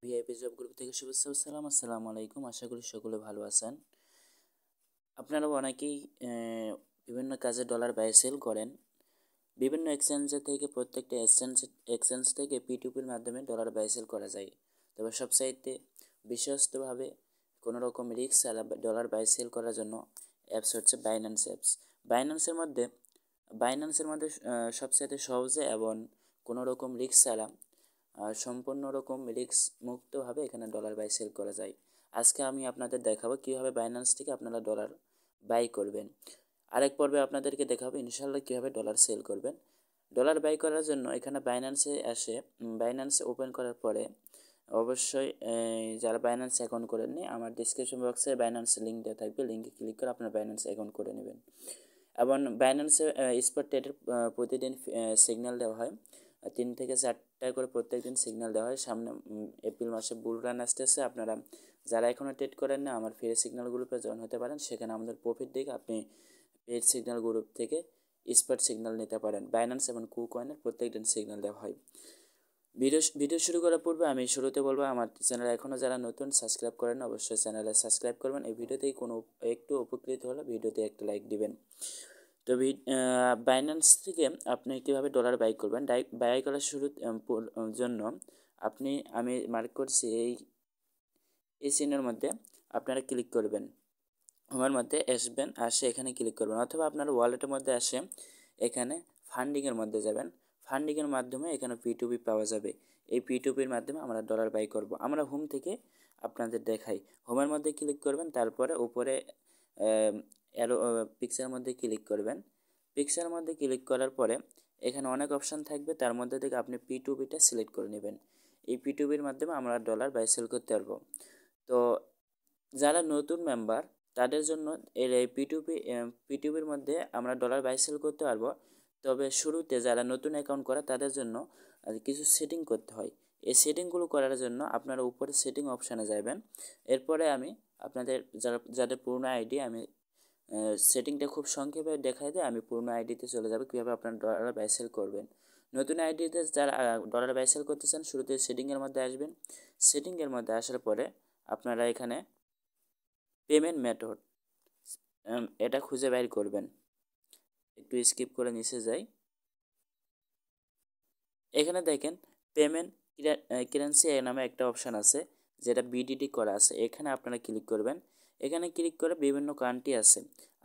VIP job group থেকে শুভেচ্ছা ও সালাম। আসসালামু আলাইকুম। আশা করি সকলে ভালো আছেন। আপনারা অনেকেই বিভিন্ন কাজে ডলার বাই সেল করেন। বিভিন্ন এক্সচেঞ্জে থেকে প্রত্যেকটা এক্সচেঞ্জ থেকে P2Pর মাধ্যমে ডলার বাই সেল করা যায়। তবে সবচাইতে বিশ্বস্তভাবে কোনো রকম রিস্ক ছাড়া ডলার বাই সেল করার জন্য অ্যাপস হচ্ছে বাইন্যান্স অ্যাপস। বাইন্যান্সের মধ্যে বাইন্যান্সের মধ্যে সবচাইতে সহজে এবং কোনো রকম রিস্ক ছাড়া সম্পূর্ণ রকম রিস্ক মুক্তভাবে এখানে ডলার বাই সেল করা যায়। আজকে আমি আপনাদের দেখাবো কীভাবে বাইন্যান্স থেকে আপনারা ডলার বাই করবেন। আরেক পর্বে আপনাদেরকে দেখাবো ইনশাল্লাহ কীভাবে ডলার সেল করবেন। ডলার বাই করার জন্য এখানে বাইন্যান্সে ওপেন করার পরে অবশ্যই যারা বাইন্যান্স অ্যাকাউন্ট করেননি, আমার ডিসক্রিপশন বক্সে বাইন্যান্স লিঙ্ক দেওয়া থাকবে, লিঙ্কে ক্লিক করে আপনার বাইন্যান্স অ্যাকাউন্ট করে নেবেন। এবং বাইন্যান্সে স্পট ট্রেডের প্রতিদিন সিগন্যাল দেওয়া হয়, 3 থেকে 4টা করে প্রত্যেক দিন সিগন্যাল দেওয়া হয়। সামনে এপ্রিল মাসে বুল রান আসতেছে। আপনারা যারা এখনও ট্রেড করেন না, আমার ফ্রি সিগন্যাল গ্রুপে জয়েন হতে পারেন। সেখানে আমাদের প্রফিট দেখে আপনি পেইড সিগন্যাল গ্রুপ থেকে স্পট সিগন্যাল নিতে পারেন। বাইন্যান্স এবং কুকয়েনের প্রত্যেক দিন সিগন্যাল দেওয়া হয়। ভিডিও শুরু করার পূর্বে আমি শুরুতে বলবো, আমার চ্যানেল এখনও যারা নতুন সাবস্ক্রাইব করেন অবশ্যই চ্যানেলে সাবস্ক্রাইব করবেন। এই ভিডিওতেই কোনো একটু উপকৃত হলে ভিডিওতে একটা লাইক দিবেন। তো বাইন্যান্স থেকে আপনি কীভাবে ডলার বাই করবেন, বাই করার জন্য আমি মার্ক করছি এই চিহ্নের মধ্যে আপনারা ক্লিক করবেন। আমার মধ্যে আসে এখানে ক্লিক করবেন, অথবা আপনার ওয়ালেটের মধ্যে আসে এখানে ফান্ডিংয়ের মধ্যে যাবেন। ফান্ডিংয়ের মাধ্যমে এখানে P2P পাওয়া যাবে। এই P2Pর মাধ্যমে আমরা ডলার বাই করব। আমরা হোম থেকে আপনাদের দেখাই। হোমের মধ্যে ক্লিক করবেন, তারপরে উপরে অ্যারো পিকচারের মধ্যে ক্লিক করবেন। পিকচারের মধ্যে ক্লিক করার পরে এখানে অনেক অপশান থাকবে, তার মধ্যে থেকে আপনি P2Pটা সিলেক্ট করে নেবেন। এই P2Pর মাধ্যমে আমরা ডলার বাই সেল করতে পারবো। তো যারা নতুন মেম্বার তাদের জন্য এই P2Pর মধ্যে আমরা ডলার বাই সেল করতে পারবো। তবে শুরুতে যারা নতুন অ্যাকাউন্ট করে তাদের জন্য কিছু সেটিং করতে হয়। এই সেটিংগুলো করার জন্য আপনারা উপরে সেটিং অপশানে যাবেন। এরপরে আমি আপনাদের যাদের পুরনো আইডি, আমি সেটিংটা খুব সংক্ষেপে দেখাই দিই। আমি পুরনো আইডিতে চলে যাব, কীভাবে আপনারা ডলার বাই সেল করবেন। নতুন আইডিতে যারা ডলার বাই সেল করতে চান, শুরুতে সেটিংয়ের মধ্যে আসবেন। সেটিংয়ের মধ্যে আসার পরে আপনারা এখানে পেমেন্ট মেথড এটা খুঁজে বের করবেন। একটু স্কিপ করে নিচে যাই। এখানে দেখেন পেমেন্ট কারেন্সি নামে একটা অপশান আছে, যেটা BDT করা আছে। এখানে আপনারা ক্লিক করবেন। এখানে ক্লিক করে বিভিন্ন কান্ট্রি আছে।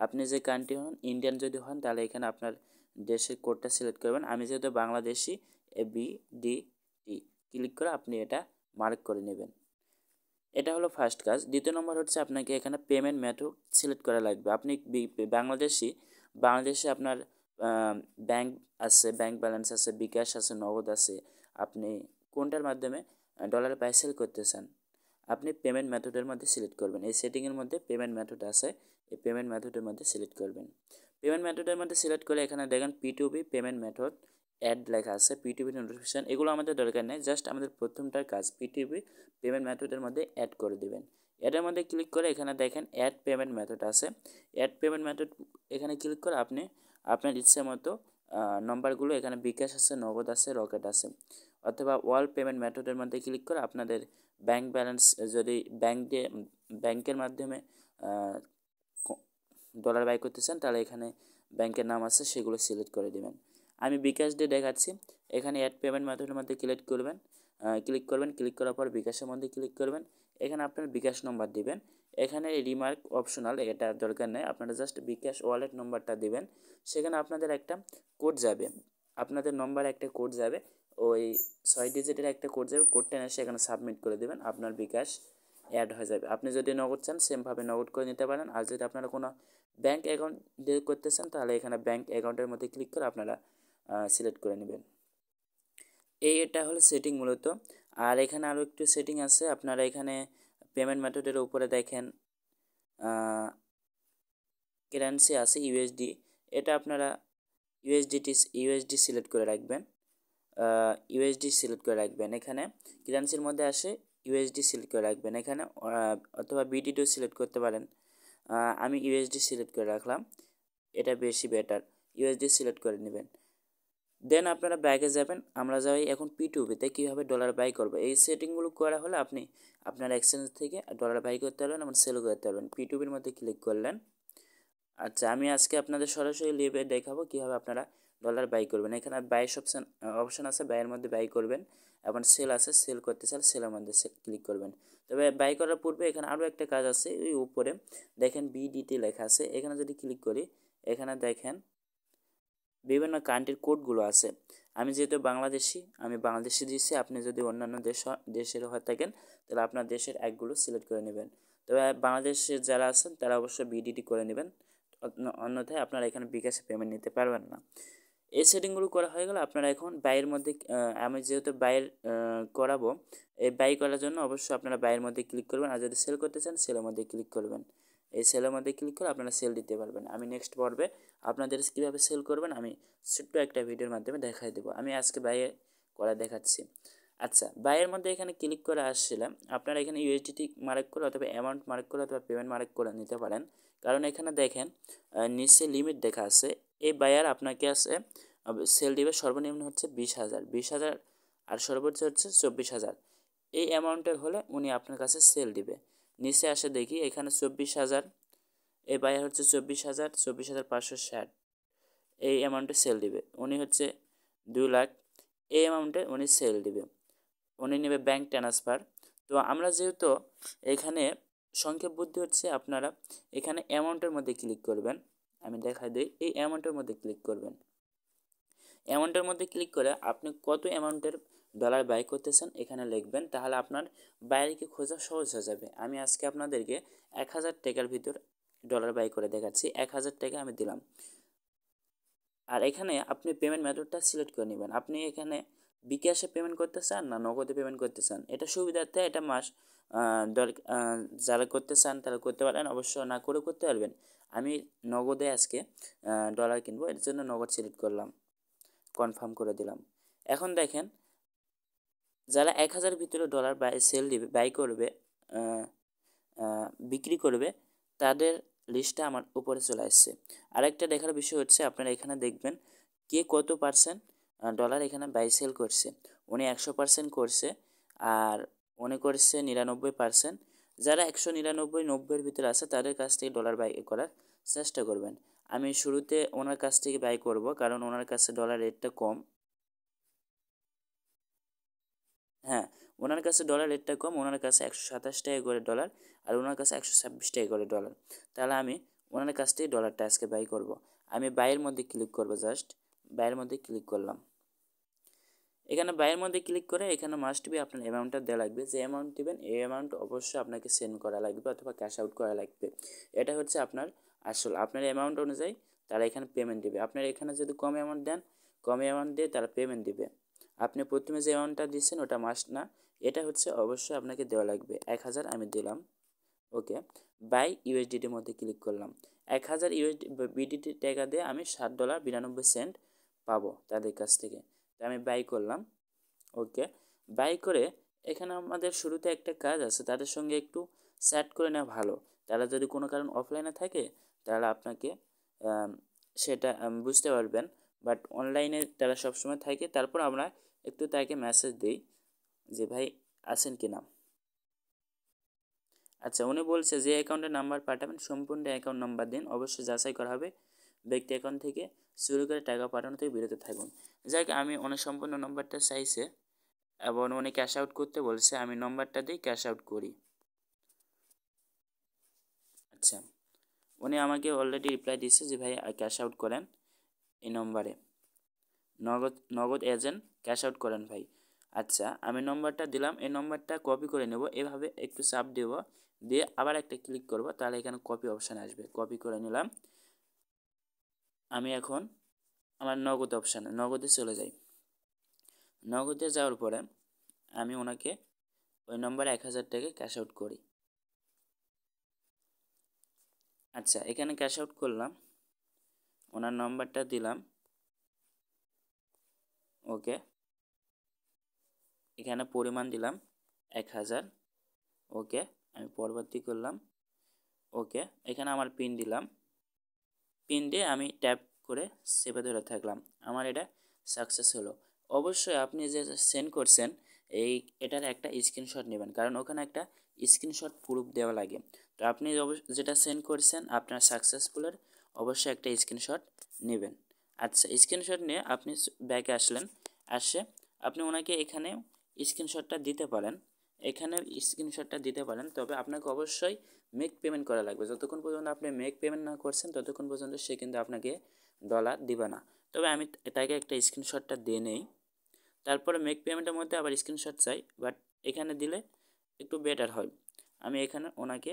আপনি যে কান্ট্রি হন, ইন্ডিয়ান যদি হন তাহলে এখানে আপনার দেশের কোডটা সিলেক্ট করবেন। আমি যেহেতু বাংলাদেশি, BDT ক্লিক করে আপনি এটা মার্ক করে নেবেন। এটা হলো ফার্স্ট কাজ। দ্বিতীয় নম্বর হচ্ছে আপনাকে এখানে পেমেন্ট মেথড সিলেক্ট করা লাগবে। আপনি বাংলাদেশে আপনার ব্যাংক আছে, ব্যাংক ব্যালেন্স আছে, বিকাশ আছে, নগদ আছে। আপনি কোনটার মাধ্যমে ডলার বাই সেল করতে চান, আপনি পেমেন্ট মেথডের মধ্যে সিলেক্ট করবেন। এই সেটিংয়ের মধ্যে পেমেন্ট মেথড আছে, এই পেমেন্ট মেথডের মধ্যে সিলেক্ট করবেন। পেমেন্ট মেথডের মধ্যে সিলেক্ট করে এখানে দেখেন P2P পেমেন্ট মেথড অ্যাড লেখা আছে, P2P নোটিফিকেশান। এগুলো আমাদের দরকার নেই, জাস্ট আমাদের প্রথমটার কাজ P2P পেমেন্ট মেথডের মধ্যে অ্যাড করে দেবেন। এটার মধ্যে ক্লিক করে এখানে দেখেন অ্যাড পেমেন্ট মেথড আছে। অ্যাড পেমেন্ট মেথড এখানে ক্লিক করে আপনি আপনার ইচ্ছে মতো নম্বরগুলো, এখানে বিকাশ আছে, নগদ আছে, রকেট আছে, অথবা ওয়াল পেমেন্ট মেথডের মধ্যে ক্লিক করে আপনাদের ব্যাংক ব্যালেন্স, যদি ব্যাংকের মাধ্যমে ডলার বাই করতে চান তাহলে এখানে ব্যাংকের নাম আছে, সেগুলো সিলেক্ট করে দেবেন। আমি বিকাশ দিয়ে দেখাচ্ছি। এখানে অ্যাড পেমেন্ট মেথডের মধ্যে ক্লিক করবেন। ক্লিক করার পর বিকাশের মধ্যে ক্লিক করবেন। এখানে আপনার বিকাশ নম্বর দিবেন। এখানে রিমার্ক অপশনাল, এটা দরকার নেই। আপনারা জাস্ট বিকাশ ওয়ালেট নম্বরটা দিবেন। সেখানে আপনাদের একটা কোড যাবে, আপনাদের নম্বরে একটা কোড যাবে, ওই 6 ডিজিটের একটা কোড যাবে। কোডটা এসে এখানে সাবমিট করে দেবেন, আপনার বিকাশ অ্যাড হয়ে যাবে। আপনি যদি নগদ চান সেমভাবে নগদ করে নিতে পারেন। আর যদি আপনারা কোনো ব্যাঙ্ক অ্যাকাউন্ট দিয়ে করতে চান তাহলে এখানে ব্যাঙ্ক অ্যাকাউন্টের মধ্যে ক্লিক করে আপনারা সিলেক্ট করে নেবেন। এটা হলো সেটিং মূলত। আর এখানে আরও একটু সেটিং আছে। আপনারা এখানে পেমেন্ট মেথডের উপরে দেখেন কারেন্সি আছে USD। এটা আপনারা USD সিলেক্ট করে রাখবেন। এখানে কারেন্সির মধ্যে আসে USD সিলেক্ট করে রাখবেন এখানে, অথবা BDT সিলেক্ট করতে পারেন। আমি USD সিলেক্ট করে রাখলাম, এটা বেশি বেটার। USD সিলেক্ট করে নেবেন। দেন আপনারা ব্যাকে যাবেন। আমরা যাই এখন P2P-তে কীভাবে ডলার বাই করবো। এই সেটিংগুলো করা হলে আপনি আপনার এক্সচেঞ্জ থেকে ডলার বাই করতে পারবেন এবং সেলও করতে পারবেন। P2P-র মধ্যে ক্লিক করলেন। আচ্ছা, আমি আজকে আপনাদের সরাসরি লিভে দেখাবো কীভাবে আপনারা ডলার বাই করবেন। এখানে বাইশ অপশান আছে, বাইয়ের মধ্যে বাই করবেন। এবং সেল আছে, সেল করতে চান সেলের মধ্যে ক্লিক করবেন। তবে বাই করার পূর্বে এখানে আরও একটা কাজ আছে, ওই উপরে দেখেন BDT লেখা আছে, এখানে যদি ক্লিক করি এখানে দেখেন বিভিন্ন কান্ট্রির কোডগুলো আছে। আমি যেহেতু বাংলাদেশি, আমি বাংলাদেশি দিচ্ছি। আপনি যদি অন্যান্য দেশের হয়ে থাকেন তাহলে আপনার দেশের একগুলো সিলেক্ট করে নেবেন। তবে বাংলাদেশের যারা আছেন তারা অবশ্যই BDT করে নেবেন, অন্যথায় আপনারা এখানে বিকাশে পেমেন্ট নিতে পারবেন না। এই সেটিংগুলো করা হয়ে গেলে আপনারা এখন বাইয়ের মধ্যে, আমি যেহেতু বাইয়ের করাবো, এই বাই করার জন্য অবশ্যই আপনারা বাইয়ের মধ্যে ক্লিক করবেন। আর যদি সেল করতে চান সেলের মধ্যে ক্লিক করবেন। এই সেলের মধ্যে ক্লিক করে আপনারা সেল দিতে পারবেন। আমি নেক্সট পর্বে আপনাদের কীভাবে সেল করবেন আমি ছোট্ট একটা ভিডিওর মাধ্যমে দেখাই দেবো। আমি আজকে বাইয়ে করা দেখাচ্ছি। আচ্ছা, বাইয়ের মধ্যে এখানে ক্লিক করে আসছিলাম। আপনারা এখানে USDT মার্ক করে অথবা অ্যামাউন্ট মার্ক করে অথবা পেমেন্ট মার্ক করে নিতে পারেন। কারণ এখানে দেখেন নিচে লিমিট দেখা আছে। এই বায়ার আপনাকে আছে সেল দিবে সর্বনিম্ন হচ্ছে 20,000 আর সর্বোচ্চ হচ্ছে 24,000। এই অ্যামাউন্টের হলে উনি আপনার কাছে সেল দিবে। নিচে আসে দেখি এখানে 24,000, এই বায়ার হচ্ছে 24,560 এই অ্যামাউন্টে সেল দিবে। উনি হচ্ছে 2 লাখ, এই অ্যামাউন্টে উনি সেল দিবে। উনি নেবে ব্যাঙ্ক ট্রান্সফার। তো আমরা যেহেতু এখানে সংক্ষেপ বুদ্ধি হচ্ছে, আপনারা এখানে অ্যামাউন্টের মধ্যে ক্লিক করবেন। আমি দেখাই দিই, এই অ্যামাউন্টের মধ্যে ক্লিক করবেন। অ্যামাউন্টের মধ্যে ক্লিক করে আপনি কত অ্যামাউন্টের ডলার বাই করতেছেন এখানে লিখবেন, তাহলে আপনার বাইরেকে খোঁজা সহজ হয়ে যাবে। আমি আজকে আপনাদেরকে 1,000 টাকার ভিতর ডলার বাই করে দেখাচ্ছি। 1,000 টাকা আমি দিলাম। আর এখানে আপনি পেমেন্ট মেথডটা সিলেক্ট করে নেবেন। আপনি এখানে বিকাশে পেমেন্ট করতে চান না নগদে পেমেন্ট করতে চান, এটা সুবিধার্থে এটা যারা করতে চান তারা করতে পারেন, অবশ্য না করে করতে পারবেন। আমি নগদে আজকে ডলার কিনবো, এর জন্য নগদ সিলেক্ট করলাম, কনফার্ম করে দিলাম। এখন দেখেন যারা 1,000 ভিতরে ডলার বাই করবে, বিক্রি করবে, তাদের লিস্টটা আমার উপরে চলে আসছে। আরেকটা দেখার বিষয় হচ্ছে আপনারা এখানে দেখবেন কে কত পার্সেন্ট ডলার এখানে বাই সেল করছে। উনি 100% করছে, আর উনি করছে 99%। যারা 199, 90-এর ভিতরে আছে তাদের কাছ থেকে ডলার বাই করার চেষ্টা করবেন। আমি শুরুতে ওনার কাছ থেকে বাই করব, কারণ ওনার কাছে ডলার রেটটা কম। হ্যাঁ, ওনার কাছে ডলার রেটটা কম, ওনার কাছে 127 টাকা করে ডলার, আর ওনার কাছে 126 টাকা করে ডলার। তাহলে আমি ওনার কাছ থেকে ডলারটা আজকে বাই করব। আমি বাইয়ের মধ্যে ক্লিক করব, জাস্ট বাইয়ের মধ্যে ক্লিক করলাম। এখানে বাইয়ের মধ্যে ক্লিক করে এখানে মাস্ট বি আপনার অ্যামাউন্টটা দেওয়া লাগবে। যে অ্যামাউন্ট দেবেন এই অ্যামাউন্ট অবশ্যই আপনাকে সেন্ড করা লাগবে অথবা ক্যাশ আউট করা লাগবে। এটা হচ্ছে আপনার আসল, আপনার অ্যামাউন্ট অনুযায়ী তারা এখানে পেমেন্ট দেবে। আপনার এখানে যদি কম অ্যামাউন্ট দেন, কম অ্যামাউন্ট দিয়ে তারা পেমেন্ট দিবে। আপনি প্রথমে যে অ্যামাউন্টটা দিচ্ছেন ওটা মাস্ট না, এটা হচ্ছে অবশ্যই আপনাকে দেওয়া লাগবে। 1,000 আমি দিলাম। ওকে, বাই USDTর মধ্যে ক্লিক করলাম। 1,000 BDT টাকা দিয়ে আমি $7.92 পাবো তাদের কাছ থেকে। তো আমি বাই করলাম। ওকে, বাই করে এখানে আমাদের শুরুতে একটা কাজ আছে, তাদের সঙ্গে একটু চ্যাট করে নেওয়া ভালো। তারা যদি কোনো কারণ অফলাইনে থাকে তাহলে আপনাকে সেটা বুঝতে পারবেন, বাট অনলাইনে তারা সবসময় থাকে। তারপর আমরা একটু তাকে মেসেজ দিই যে ভাই আছেন কি না। আচ্ছা, উনি বলছে যে অ্যাকাউন্টের নাম্বার পাঠাবেন সম্পূর্ণ অ্যাকাউন্ট নাম্বার দিন, অবশ্যই যাচাই করা হবে। ব্যক্তি অ্যাকাউন্ট থেকে শুরু করে টাকা পাঠানো থেকে বিরত থাকুন। যাই হোক, আমি উনি সম্পূর্ণ নাম্বারটা চাইছে এবং উনি ক্যাশ আউট করতে বলছে, আমি নম্বরটা দিয়ে ক্যাশ আউট করি। আচ্ছা, উনি আমাকে অলরেডি রিপ্লাই দিচ্ছে যে ভাই ক্যাশ আউট করেন এই নম্বরে, নগদ এজেন্ট ক্যাশ আউট করেন ভাই। আচ্ছা, আমি নম্বরটা দিলাম, এই নম্বরটা কপি করে নেব, এভাবে একটু চাপ দেব, দিয়ে আবার একটা ক্লিক করব, তাহলে এখানে কপি অপশান আসবে। কপি করে নিলাম। আমি এখন আমার নগদ অপশানে নগদে চলে যাই। নগদে যাওয়ার পরে আমি ওনাকে ওই নম্বরে 1,000 টাকা ক্যাশ আউট করি। আচ্ছা, এখানে ক্যাশ আউট করলাম, ওনার নম্বরটা দিলাম। ওকে, এখানে পরিমাণ দিলাম 1,000। ওকে, আমি পরবর্তী করলাম। ওকে, এখানে আমার পিন দিলাম। পিন দিয়ে আমি ট্যাপ করে চেপে ধরে থাকলাম। আমার এটা সাকসেস হলো। অবশ্যই আপনি যে সেন্ড করছেন এটার একটা স্ক্রিনশট নেবেন, কারণ ওখানে একটা স্ক্রিনশট প্রুফ দেওয়া লাগে। তো আপনি যেটা সেন্ড করছেন আপনার সাকসেসফুলের অবশ্যই একটা স্ক্রিনশট নেবেন। আচ্ছা, স্ক্রিনশট নিয়ে আপনি ব্যাকে আসলেন, আপনি ওনাকে এখানে স্ক্রিনশটটা দিতে পারেন, তবে আপনাকে অবশ্যই মেক পেমেন্ট করা লাগবে। যতক্ষণ পর্যন্ত আপনি মেক পেমেন্ট না করছেন ততক্ষণ পর্যন্ত সে কিন্তু আপনাকে ডলার দিবে না। তবে আমি তাকে একটা স্ক্রিনশটটা দিয়ে নেই, তারপরে মেক পেমেন্টের মধ্যে আবার স্ক্রিনশট চাই, বাট এখানে দিলে একটু বেটার হয়। আমি এখানে ওনাকে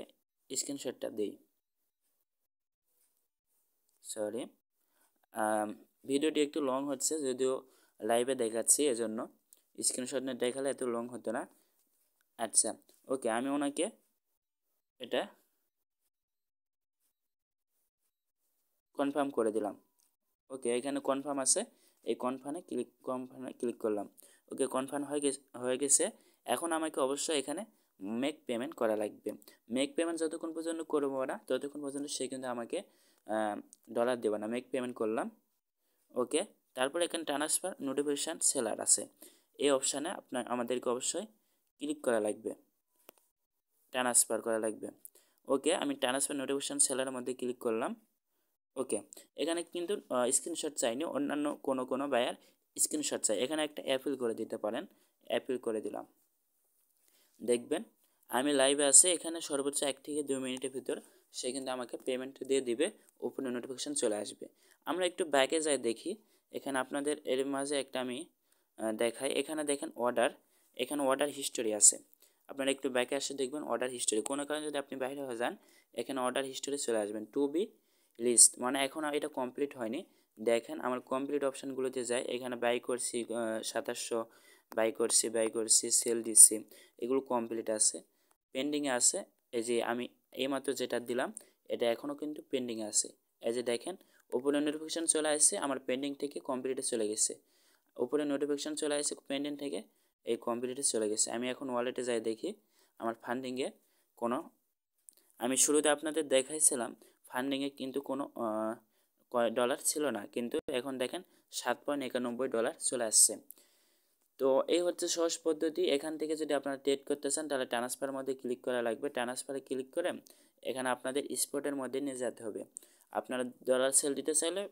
স্ক্রিনশটটা দিই। সরি, ভিডিওটি একটু লং হচ্ছে, যদিও লাইভে দেখাচ্ছি, এজন্য স্ক্রিনশট নিয়ে দেখালে এত লং হতো না। আচ্ছা, ওকে, আমি ওনাকে এটা কনফার্ম করে দিলাম। ওকে, এখানে কনফার্ম আছে, এই কনফার্মে ক্লিক করলাম। ওকে, কনফার্ম হয়ে গেছে। এখন আমাকে অবশ্যই এখানে মেক পেমেন্ট করা লাগবে। মেক পেমেন্ট যতক্ষণ পর্যন্ত করবো না ততক্ষণ পর্যন্ত সে কিন্তু আমাকে ডলার দেবে না। মেক পেমেন্ট করলাম। ওকে, তারপর এখানে ট্রান্সফার নোটিফিকেশান সেলার আছে, এই অপশানে আমাদেরকে অবশ্যই ক্লিক করা লাগবে, ট্রান্সফার করা লাগবে। ওকে, আমি ট্রান্সফার নোটিফিকেশান সেলারের মধ্যে ক্লিক করলাম। ওকে, এখানে কিন্তু স্ক্রিনশট চাইনি, অন্যান্য কোনো বায়ার স্ক্রিনশট চাই, এখানে একটা অ্যাপিল করে দিতে পারেন। অ্যাপিল করে দিলাম। দেখবেন আমি লাইভে আছি, এখানে সর্বোচ্চ 1 থেকে 2 মিনিটের ভিতর সে কিন্তু আমাকে পেমেন্ট দিয়ে দিবে, ওপেনে নোটিফিকেশান চলে আসবে। আমরা একটু ব্যাকে যাই দেখি, এখানে আপনাদের এর মাঝে একটা আমি দেখাই। এখানে দেখেন এখানে অর্ডার হিস্টোরি আছে। আপনারা একটু ব্যাকে আসে দেখবেন অর্ডার হিস্টোরি, কোনো কারণে যদি আপনি বাইরে হয়ে যান এখানে অর্ডার হিস্টোরি চলে আসবেন। টু বি লিস্ট মানে এখন এটা কমপ্লিট হয়নি। দেখেন আমার কমপ্লিট অপশানগুলোতে যাই, এখানে বাই করছি 2700, বাই করছি, সেল দিচ্ছি, এগুলো কমপ্লিট আছে। পেন্ডিংয়ে আছে, এই যে আমি এইমাত্র যেটা দিলাম এটা এখনও কিন্তু পেন্ডিংয়ে আছে। এই যে দেখেন উপরে নোটিফিকেশান চলে আসছে, আমার পেন্ডিং থেকে কমপ্লিটে চলে গেছে। উপরে নোটিফিকেশান চলে আসছে পেন্ডিং থেকে এই কমপ্লিটে চলে গেছে। আমি এখন ওয়ালেটে যাই দেখি আমার ফান্ডিংয়ে কোনো, আমি শুরুতে আপনাদের দেখাইছিলাম ফান্ডিংয়ে কিন্তু কোনো ডলার ছিল না, কিন্তু এখন দেখেন $7.91 চলে আসছে। তো এই হচ্ছে সহজ পদ্ধতি। এখান থেকে যদি আপনারা ট্রেড করতে চান তাহলে ট্রান্সফারের মধ্যে ক্লিক করা লাগবে। ট্রান্সফারে ক্লিক করে এখানে আপনাদের স্পটের মধ্যে নিয়ে যেতে হবে। আপনারা ডলার সেল দিতে চাইলে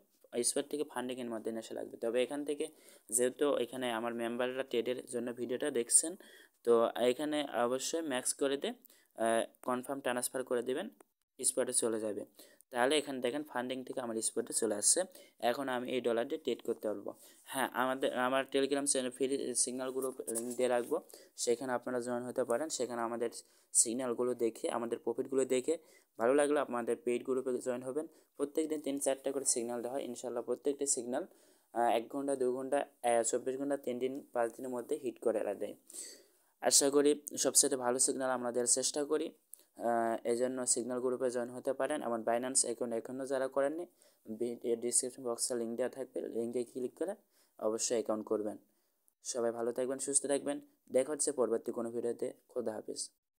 স্পট থেকে ফান্ডিংয়ের মধ্যে নিয়ে আসা লাগবে। তবে এখান থেকে যেহেতু এখানে আমার মেম্বাররা ট্রেডের জন্য ভিডিওটা দেখছেন, তো এখানে অবশ্যই ম্যাক্স করে কনফার্ম ট্রান্সফার করে দেবেন, স্পটে চলে যাবে। তাহলে এখানে দেখেন ফান্ডিং থেকে আমার স্পটে চলে আসছে। এখন আমি এই ডলার দিয়ে ট্রেড করতে পারবো। হ্যাঁ, আমার Telegram channel free signal group link দিয়ে রাখবো, সেখানে আপনারা জয়েন হতে পারেন। সেখানে আমাদের সিগন্যালগুলো দেখে, আমাদের প্রফিটগুলো দেখে ভালো লাগলে আমাদের পেইড গ্রুপে জয়েন হবেন। প্রত্যেক দিন 3-4টা করে সিগন্যাল দেওয়া হয়, ইনশাল্লাহ প্রত্যেকটি সিগন্যাল 1 ঘন্টা 2 ঘন্টা 24 ঘন্টা 3 দিন 5 দিনের মধ্যে হিট করে দেয়। আশা করি সবচেয়ে ভালো সিগন্যাল আমরা দেওয়ার চেষ্টা করি। এই জন্য সিগন্যাল গ্রুপে জয়েন হতে পারেন। আমার বাইন্যান্স অ্যাকাউন্ট এখনও যারা করেননি, ডিসক্রিপশন বক্সে লিঙ্ক দেওয়া থাকবে, লিঙ্কে ক্লিক করে অবশ্যই অ্যাকাউন্ট করবেন। সবাই ভালো থাকবেন, সুস্থ থাকবেন। দেখা হচ্ছে পরবর্তী কোনো ভিডিওতে। খোদা হাফেজ।